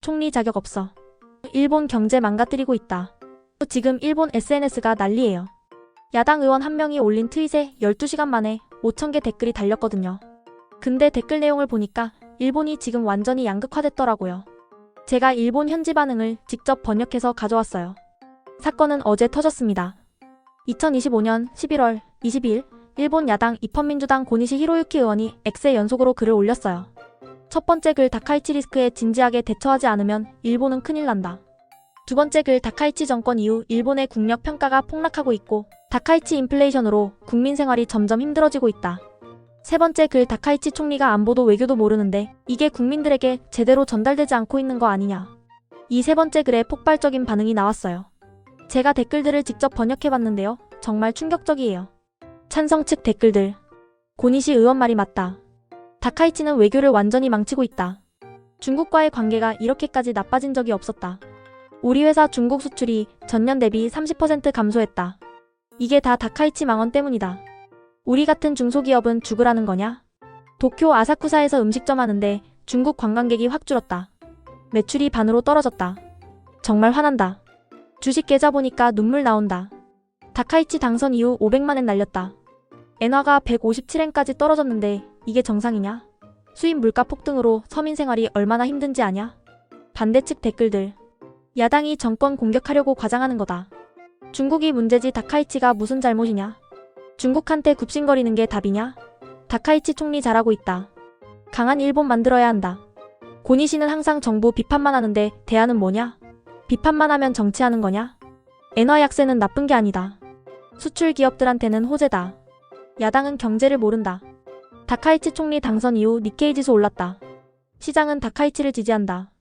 총리 자격 없어. 일본 경제 망가뜨리고 있다. 지금 일본 SNS가 난리예요. 야당 의원 한 명이 올린 트윗에 12시간 만에 5,000개 댓글이 달렸거든요. 근데 댓글 내용을 보니까 일본이 지금 완전히 양극화됐더라고요. 제가 일본 현지 반응을 직접 번역해서 가져왔어요. 사건은 어제 터졌습니다. 2025년 11월 22일 일본 야당 입헌민주당 고니시 히로유키 의원이 X에 연속으로 글을 올렸어요. 첫 번째 글 다카이치 리스크에 진지하게 대처하지 않으면 일본은 큰일 난다. 두 번째 글 다카이치 정권 이후 일본의 국력 평가가 폭락하고 있고 다카이치 인플레이션으로 국민 생활이 점점 힘들어지고 있다. 세 번째 글 다카이치 총리가 안보도 외교도 모르는데 이게 국민들에게 제대로 전달되지 않고 있는 거 아니냐. 이 세 번째 글에 폭발적인 반응이 나왔어요. 제가 댓글들을 직접 번역해봤는데요. 정말 충격적이에요. 찬성 측 댓글들. 고니시 의원 말이 맞다. 다카이치는 외교를 완전히 망치고 있다. 중국과의 관계가 이렇게까지 나빠진 적이 없었다. 우리 회사 중국 수출이 전년 대비 30% 감소했다. 이게 다 다카이치 망언 때문이다. 우리 같은 중소기업은 죽으라는 거냐? 도쿄 아사쿠사에서 음식점 하는데 중국 관광객이 확 줄었다. 매출이 반으로 떨어졌다. 정말 화난다. 주식 계좌 보니까 눈물 나온다. 다카이치 당선 이후 500만 엔 날렸다. 엔화가 157엔까지 떨어졌는데 이게 정상이냐? 수입 물가 폭등으로 서민 생활이 얼마나 힘든지 아냐? 반대 측 댓글들. 야당이 정권 공격하려고 과장하는 거다. 중국이 문제지 다카이치가 무슨 잘못이냐? 중국한테 굽신거리는 게 답이냐? 다카이치 총리 잘하고 있다. 강한 일본 만들어야 한다. 고니시는 항상 정부 비판만 하는데 대안은 뭐냐? 비판만 하면 정치하는 거냐? 엔화 약세는 나쁜 게 아니다. 수출 기업들한테는 호재다. 야당은 경제를 모른다. 다카이치 총리 당선 이후 니케이 지수 올랐다. 시장은 다카이치를 지지한다.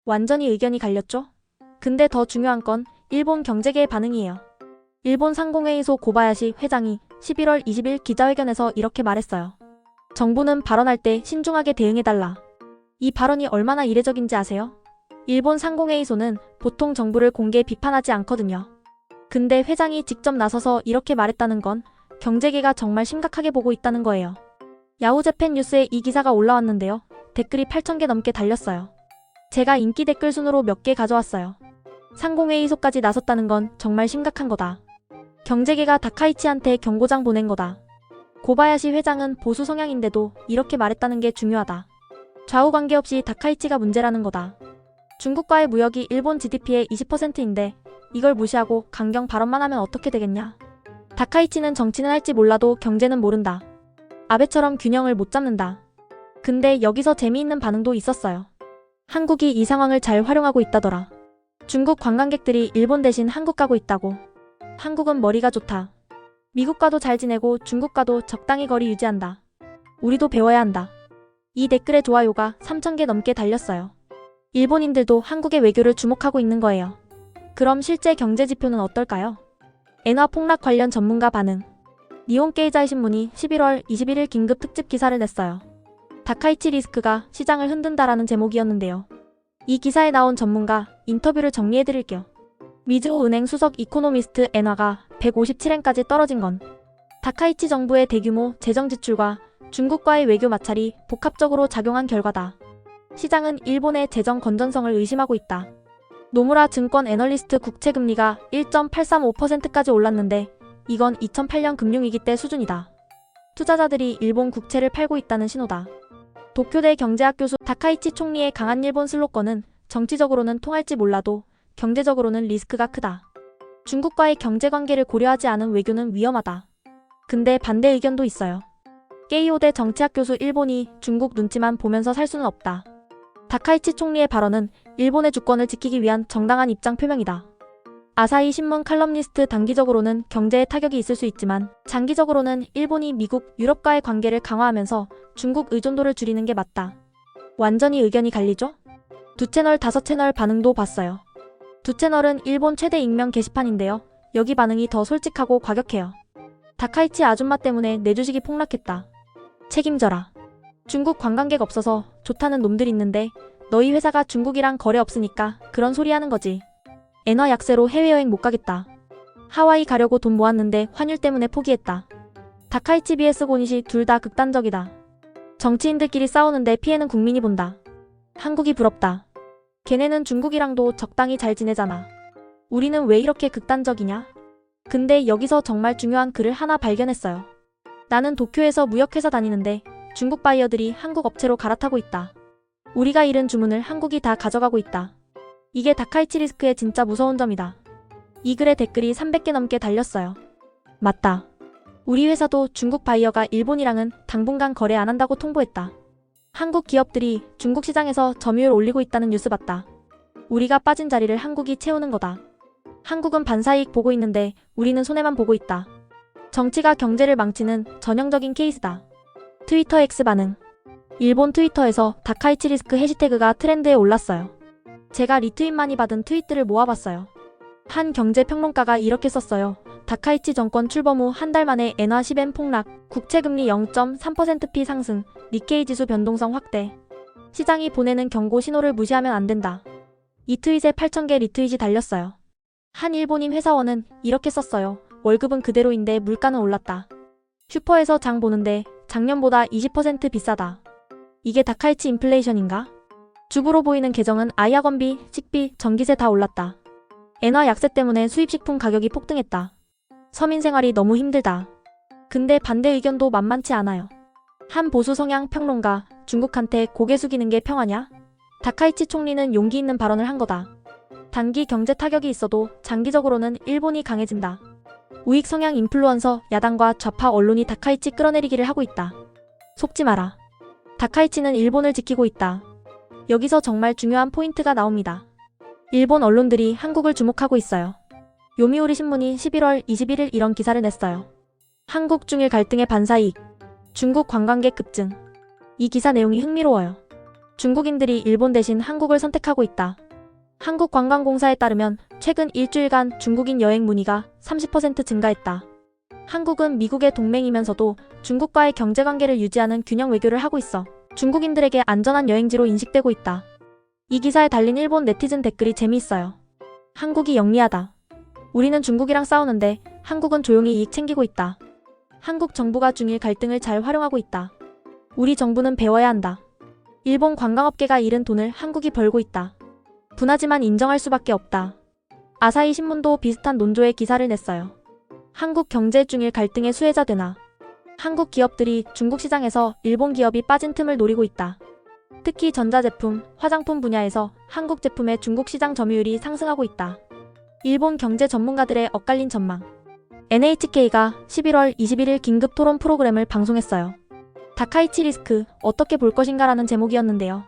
완전히 의견이 갈렸죠? 근데 더 중요한 건 일본 경제계의 반응이에요. 일본 상공회의소 고바야시 회장이 11월 20일 기자회견에서 이렇게 말했어요. 정부는 발언할 때 신중하게 대응해달라. 이 발언이 얼마나 이례적인지 아세요? 일본 상공회의소는 보통 정부를 공개 비판하지 않거든요. 근데 회장이 직접 나서서 이렇게 말했다는 건 경제계가 정말 심각하게 보고 있다는 거예요. 야후재팬 뉴스에 이 기사가 올라왔는데요. 댓글이 8,000개 넘게 달렸어요. 제가 인기 댓글 순으로 몇 개 가져왔어요. 상공회의소까지 나섰다는 건 정말 심각한 거다. 경제계가 다카이치한테 경고장 보낸 거다. 고바야시 회장은 보수 성향인데도 이렇게 말했다는 게 중요하다. 좌우 관계없이 다카이치가 문제라는 거다. 중국과의 무역이 일본 GDP의 20%인데 이걸 무시하고 강경 발언만 하면 어떻게 되겠냐. 다카이치는 정치는 할지 몰라도 경제는 모른다. 아베처럼 균형을 못 잡는다. 근데 여기서 재미있는 반응도 있었어요. 한국이 이 상황을 잘 활용하고 있다더라. 중국 관광객들이 일본 대신 한국 가고 있다고. 한국은 머리가 좋다. 미국과도 잘 지내고 중국과도 적당히 거리 유지한다. 우리도 배워야 한다. 이 댓글에 좋아요가 3,000개 넘게 달렸어요. 일본인들도 한국의 외교를 주목하고 있는 거예요. 그럼 실제 경제 지표는 어떨까요? 엔화 폭락 관련 전문가 반응. 니혼케이자이 신문이 11월 21일 긴급 특집 기사를 냈어요. 다카이치 리스크가 시장을 흔든다라는 제목이었는데요. 이 기사에 나온 전문가 인터뷰를 정리해드릴게요. 미즈호 은행 수석 이코노미스트 엔화가 157엔까지 떨어진 건 다카이치 정부의 대규모 재정 지출과 중국과의 외교 마찰이 복합적으로 작용한 결과다. 시장은 일본의 재정 건전성을 의심하고 있다. 노무라 증권 애널리스트 국채금리가 1.835%까지 올랐는데 이건 2008년 금융위기 때 수준이다. 투자자들이 일본 국채를 팔고 있다는 신호다. 도쿄대 경제학 교수 다카이치 총리의 강한 일본 슬로건은 정치적으로는 통할지 몰라도 경제적으로는 리스크가 크다. 중국과의 경제관계를 고려하지 않은 외교는 위험하다. 근데 반대 의견도 있어요. 게이오대 정치학 교수 일본이 중국 눈치만 보면서 살 수는 없다. 다카이치 총리의 발언은 일본의 주권을 지키기 위한 정당한 입장 표명이다. 아사히 신문 칼럼니스트 단기적으로는 경제에 타격이 있을 수 있지만 장기적으로는 일본이 미국, 유럽과의 관계를 강화하면서 중국 의존도를 줄이는 게 맞다. 완전히 의견이 갈리죠? 두 채널 5채널 반응도 봤어요. 두 채널은 일본 최대 익명 게시판인데요. 여기 반응이 더 솔직하고 과격해요. 다카이치 아줌마 때문에 내 주식이 폭락했다. 책임져라. 중국 관광객 없어서 좋다는 놈들 있는데 너희 회사가 중국이랑 거래 없으니까 그런 소리 하는 거지. 엔화 약세로 해외여행 못 가겠다. 하와이 가려고 돈 모았는데 환율 때문에 포기했다. 다카이치 vs 고니시 둘 다 극단적이다. 정치인들끼리 싸우는데 피해는 국민이 본다. 한국이 부럽다. 걔네는 중국이랑도 적당히 잘 지내잖아. 우리는 왜 이렇게 극단적이냐? 근데 여기서 정말 중요한 글을 하나 발견했어요. 나는 도쿄에서 무역회사 다니는데 중국 바이어들이 한국 업체로 갈아타고 있다. 우리가 잃은 주문을 한국이 다 가져가고 있다. 이게 다카이치 리스크의 진짜 무서운 점이다. 이 글에 댓글이 300개 넘게 달렸어요. 맞다. 우리 회사도 중국 바이어가 일본이랑은 당분간 거래 안 한다고 통보했다. 한국 기업들이 중국 시장에서 점유율 올리고 있다는 뉴스 봤다. 우리가 빠진 자리를 한국이 채우는 거다. 한국은 반사이익 보고 있는데 우리는 손해만 보고 있다. 정치가 경제를 망치는 전형적인 케이스다. 트위터 X 반응. 일본 트위터에서 다카이치 리스크 해시태그가 트렌드에 올랐어요. 제가 리트윗 많이 받은 트윗들을 모아봤어요. 한 경제평론가가 이렇게 썼어요. 다카이치 정권 출범 후 한 달 만에 엔화 10엔 폭락, 국채금리 0.3%p 상승, 니케이 지수 변동성 확대. 시장이 보내는 경고 신호를 무시하면 안 된다. 이 트윗에 8,000개 리트윗이 달렸어요. 한 일본인 회사원은 이렇게 썼어요. 월급은 그대로인데 물가는 올랐다. 슈퍼에서 장 보는데 작년보다 20% 비싸다. 이게 다카이치 인플레이션인가? 주부로 보이는 계정은 아이학원비, 식비, 전기세 다 올랐다. 엔화 약세 때문에 수입식품 가격이 폭등했다. 서민 생활이 너무 힘들다. 근데 반대 의견도 만만치 않아요. 한 보수 성향 평론가, 중국한테 고개 숙이는 게 평화냐? 다카이치 총리는 용기 있는 발언을 한 거다. 단기 경제 타격이 있어도 장기적으로는 일본이 강해진다. 우익 성향 인플루언서, 야당과 좌파 언론이 다카이치 끌어내리기를 하고 있다. 속지 마라. 다카이치는 일본을 지키고 있다. 여기서 정말 중요한 포인트가 나옵니다. 일본 언론들이 한국을 주목하고 있어요. 요미우리 신문이 11월 21일 이런 기사를 냈어요. 한국 중일 갈등의 반사이익. 중국 관광객 급증. 이 기사 내용이 흥미로워요. 중국인들이 일본 대신 한국을 선택하고 있다. 한국관광공사에 따르면 최근 일주일간 중국인 여행 문의가 30% 증가했다. 한국은 미국의 동맹이면서도 중국과의 경제관계를 유지하는 균형 외교를 하고 있어 중국인들에게 안전한 여행지로 인식되고 있다. 이 기사에 달린 일본 네티즌 댓글이 재미있어요. 한국이 영리하다. 우리는 중국이랑 싸우는데 한국은 조용히 이익 챙기고 있다. 한국 정부가 중일 갈등을 잘 활용하고 있다. 우리 정부는 배워야 한다. 일본 관광업계가 잃은 돈을 한국이 벌고 있다. 분하지만 인정할 수밖에 없다. 아사히 신문도 비슷한 논조의 기사를 냈어요. 한국 경제 중일 갈등의 수혜자 되나. 한국 기업들이 중국 시장에서 일본 기업이 빠진 틈을 노리고 있다. 특히 전자제품, 화장품 분야에서 한국 제품의 중국 시장 점유율이 상승하고 있다. 일본 경제 전문가들의 엇갈린 전망. NHK가 11월 21일 긴급 토론 프로그램을 방송했어요. 다카이치 리스크 어떻게 볼 것인가라는 제목이었는데요.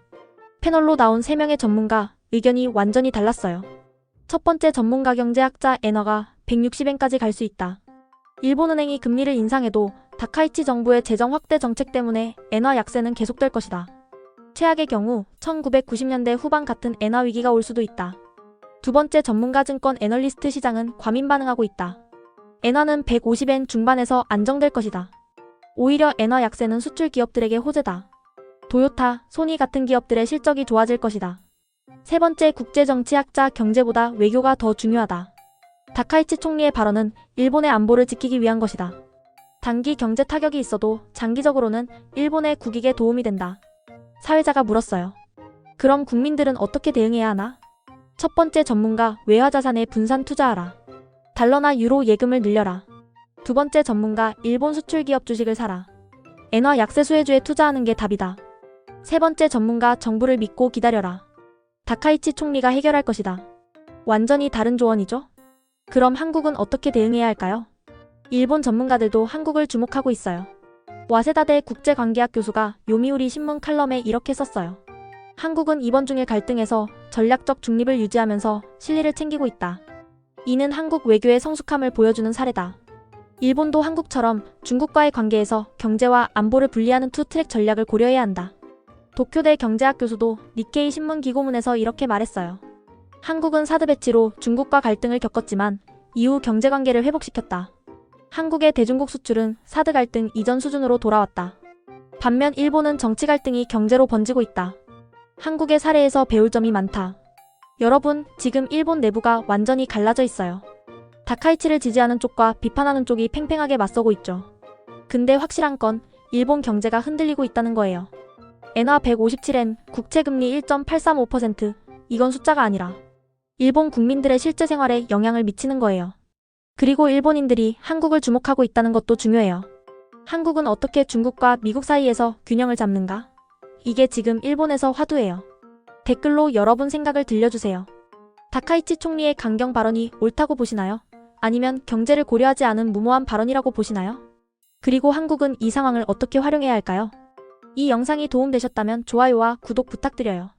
패널로 나온 3명의 전문가, 의견이 완전히 달랐어요. 첫 번째 전문가 경제학자 엔화가 160엔까지 갈 수 있다. 일본은행이 금리를 인상해도 다카이치 정부의 재정 확대 정책 때문에 엔화 약세는 계속될 것이다. 최악의 경우 1990년대 후반 같은 엔화 위기가 올 수도 있다. 두 번째 전문가 증권 애널리스트 시장은 과민 반응하고 있다. 엔화는 150엔 중반에서 안정될 것이다. 오히려 엔화 약세는 수출 기업들에게 호재다. 도요타, 소니 같은 기업들의 실적이 좋아질 것이다. 세 번째 국제정치학자 경제보다 외교가 더 중요하다. 다카이치 총리의 발언은 일본의 안보를 지키기 위한 것이다. 단기 경제 타격이 있어도 장기적으로는 일본의 국익에 도움이 된다. 사회자가 물었어요. 그럼 국민들은 어떻게 대응해야 하나? 첫 번째 전문가, 외화자산에 분산 투자하라. 달러나 유로 예금을 늘려라. 두 번째 전문가, 일본 수출 기업 주식을 사라. 엔화 약세 수혜주에 투자하는 게 답이다. 세 번째 전문가, 정부를 믿고 기다려라. 다카이치 총리가 해결할 것이다. 완전히 다른 조언이죠? 그럼 한국은 어떻게 대응해야 할까요? 일본 전문가들도 한국을 주목하고 있어요. 와세다대 국제관계학 교수가 요미우리 신문 칼럼에 이렇게 썼어요. 한국은 이번 중일 갈등에서 전략적 중립을 유지하면서 실리를 챙기고 있다. 이는 한국 외교의 성숙함을 보여주는 사례다. 일본도 한국처럼 중국과의 관계에서 경제와 안보를 분리하는 투트랙 전략을 고려해야 한다. 도쿄대 경제학 교수도 니케이 신문 기고문에서 이렇게 말했어요. 한국은 사드 배치로 중국과 갈등을 겪었지만 이후 경제관계를 회복시켰다. 한국의 대중국 수출은 사드 갈등 이전 수준으로 돌아왔다. 반면 일본은 정치 갈등이 경제로 번지고 있다. 한국의 사례에서 배울 점이 많다. 여러분, 지금 일본 내부가 완전히 갈라져 있어요. 다카이치를 지지하는 쪽과 비판하는 쪽이 팽팽하게 맞서고 있죠. 근데 확실한 건 일본 경제가 흔들리고 있다는 거예요. 엔화 157엔, 국채금리 1.835%, 이건 숫자가 아니라 일본 국민들의 실제 생활에 영향을 미치는 거예요. 그리고 일본인들이 한국을 주목하고 있다는 것도 중요해요. 한국은 어떻게 중국과 미국 사이에서 균형을 잡는가? 이게 지금 일본에서 화두예요. 댓글로 여러분 생각을 들려주세요. 다카이치 총리의 강경 발언이 옳다고 보시나요? 아니면 경제를 고려하지 않은 무모한 발언이라고 보시나요? 그리고 한국은 이 상황을 어떻게 활용해야 할까요? 이 영상이 도움되셨다면 좋아요와 구독 부탁드려요.